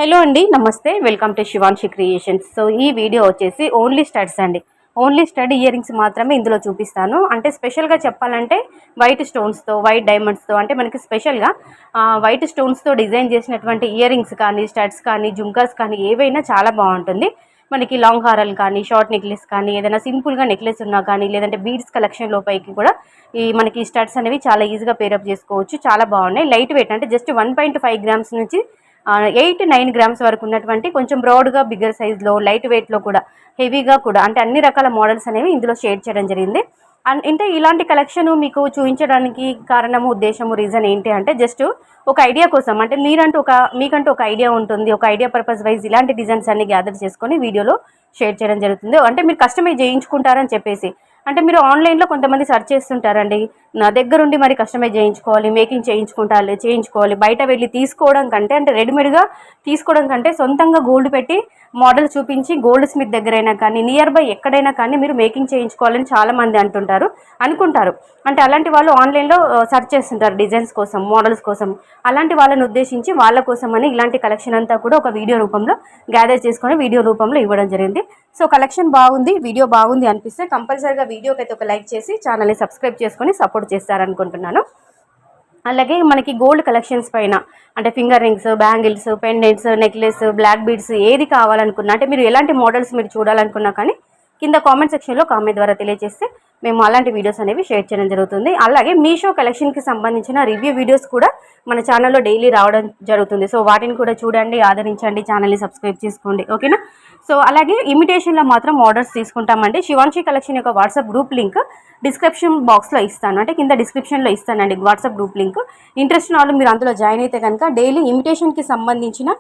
Hello అండి, నమస్తే. Welcome to Shivanshi creations. So ఈ వీడియో వచ్చేసి ఓన్లీ స్టడ్స్ అండి. ఓన్లీ స్టడ్ ఇయర్ రింగ్స్ మాత్రమే ఇందులో చూపిస్తాను. అంటే స్పెషల్గా చెప్పాలంటే వైట్ స్టోన్స్తో, వైట్ డైమండ్స్తో, అంటే మనకి స్పెషల్గా వైట్ స్టోన్స్తో డిజైన్ చేసినటువంటి ఇయర్ రింగ్స్ కానీ, స్టడ్స్ కానీ, జుంకాస్ కానీ ఏవైనా చాలా బాగుంటుంది. మనకి లాంగ్ హారాలు కానీ, షార్ట్ నెక్లెస్ కానీ, ఏదైనా సింపుల్గా నెక్లెస్ ఉన్నా కానీ, లేదంటే బీడ్స్ కలెక్షన్లో పైకి కూడా మనకి స్టడ్స్ అనేవి చాలా ఈజీగా పేరప్ చేసుకోవచ్చు. చాలా బాగున్నాయి. లైట్ వెయిట్, అంటే జస్ట్ 1.5 గ్రామ్స్ నుంచి 8-9 గ్రామ్స్ వరకు ఉన్నటువంటి కొంచెం బ్రాడ్గా, బిగ్గర్ సైజ్లో, లైట్ వెయిట్లో కూడా, హెవీగా కూడా, అంటే అన్ని రకాల మోడల్స్ అనేవి ఇందులో షేర్ చేయడం జరిగింది. అంటే ఇలాంటి కలెక్షన్ మీకు చూపించడానికి కారణము, ఉద్దేశము, రీజన్ ఏంటి అంటే జస్ట్ ఒక ఐడియా కోసం. అంటే మీకంటూ ఒక ఐడియా ఉంటుంది. ఒక ఐడియా పర్పస్ వైజ్ ఇలాంటి డిజైన్స్ అన్ని గ్యాదర్ చేసుకొని వీడియోలో షేర్ చేయడం జరుగుతుంది. అంటే మీరు కస్టమైజ్ చేయించుకుంటారని చెప్పేసి, అంటే మీరు ఆన్లైన్లో కొంతమంది సెర్చ్ చేస్తుంటారండి, నా దగ్గరుండి మరి కస్టమైజ్ చేయించుకోవాలి, మేకింగ్ చేయించుకోవాలి, బయట వెళ్ళి తీసుకోవడం కంటే, అంటే రెడీమేడ్గా తీసుకోవడం కంటే సొంతంగా గోల్డ్ పెట్టి మోడల్ చూపించి గోల్డ్ స్మిత్ దగ్గరైనా కానీ, నియర్ బై ఎక్కడైనా కానీ మీరు మేకింగ్ చేయించుకోవాలని చాలామంది అనుకుంటారు. అంటే అలాంటి వాళ్ళు ఆన్లైన్లో సెర్చ్ చేస్తుంటారు డిజైన్స్ కోసం, మోడల్స్ కోసం. అలాంటి వాళ్ళని ఉద్దేశించి వాళ్ళ కోసమని ఇలాంటి కలెక్షన్ అంతా కూడా ఒక వీడియో రూపంలో గ్యాదర్ చేసుకొని వీడియో రూపంలో ఇవ్వడం జరిగింది. సో కలెక్షన్ బాగుంది, వీడియో బాగుంది అనిపిస్తే కంపల్సరీగా వీడియోకి అయితే ఒక లైక్ చేసి ఛానల్ని సబ్స్క్రైబ్ చేసుకొని సపోర్ట్ చేస్తారనుకుంటున్నాను. అలాగే మనకి గోల్డ్ కలెక్షన్స్ పైన, అంటే finger rings, bangles, pendants, necklace, black beads ఏది కావాలనుకున్నా, అంటే మీరు ఎలాంటి మోడల్స్ మీరు చూడాలనుకున్నా కానీ కింద కామెంట్ సెక్షన్లో కామెంట్ ద్వారా తెలియజేస్తే మేము అలాంటి వీడియోస్ అనేవి షేర్ చేయడం జరుగుతుంది. అలాగే మీషో కలెక్షన్కి సంబంధించిన రివ్యూ వీడియోస్ కూడా మన ఛానల్లో డైలీ రావడం జరుగుతుంది. సో వాటిని కూడా చూడండి, ఆదరించండి, ఛానల్ని సబ్స్క్రైబ్ చేసుకోండి, ఓకేనా. సో అలాగే ఇమిటేషన్లో మాత్రం ఆర్డర్స్ తీసుకుంటామండి. శివాన్షి కలెక్షన్ యొక్క వాట్సాప్ గ్రూప్ లింక్ డిస్క్రిప్షన్ బాక్స్లో ఇస్తాను, అంటే కింద డిస్క్రిప్షన్లో ఇస్తానండి వాట్సాప్ గ్రూప్ లింక్. ఇంట్రెస్ట్ ఉన్న వాళ్ళు మీరు అందులో జాయిన్ అయితే కనుక డైలీ ఇమిటేషన్కి సంబంధించిన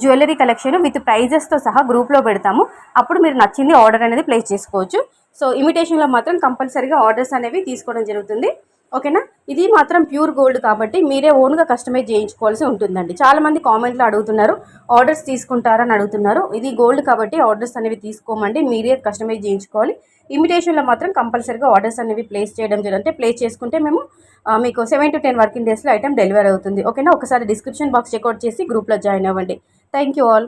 జ్యువెలరీ కలెక్షన్ విత్ ప్రైజెస్తో సహా గ్రూప్లో పెడతాము. అప్పుడు మీరు నచ్చింది ఆర్డర్ అనేది ప్లేస్ చేసుకోవచ్చు. సో ఇమిటేషన్లో మాత్రం కంపల్సరీగా ఆర్డర్స్ అనేవి తీసుకోవడం జరుగుతుంది, ఓకేనా. ఇది మాత్రం ప్యూర్ గోల్డ్ కాబట్టి మీరే ఓన్గా కస్టమైజ్ చేయించుకోవాల్సి ఉంటుందండి. చాలామంది కామెంట్లో అడుగుతున్నారు, ఆర్డర్స్ తీసుకుంటారని అడుగుతున్నారు. ఇది గోల్డ్ కాబట్టి ఆర్డర్స్ అనేవి తీసుకోమండి, మీరే కస్టమైజ్ చేయించుకోవాలి. ఇమిటేషన్లో మాత్రం కంపల్సరీగా ఆర్డర్స్ అనేవి ప్లేస్ చేయడం జరుగుతుంది. అంటే ప్లేస్ చేసుకుంటే మేము మీకు 7 to 10 వర్కింగ్ డేస్లో ఐటమ్ డెలివరీ అవుతుంది, ఓకేనా. ఒకసారి డిస్క్రిప్షన్ బాక్స్ చెక్అవుట్ చేసి గ్రూప్లో జాయిన్ అవ్వండి. Thank you all.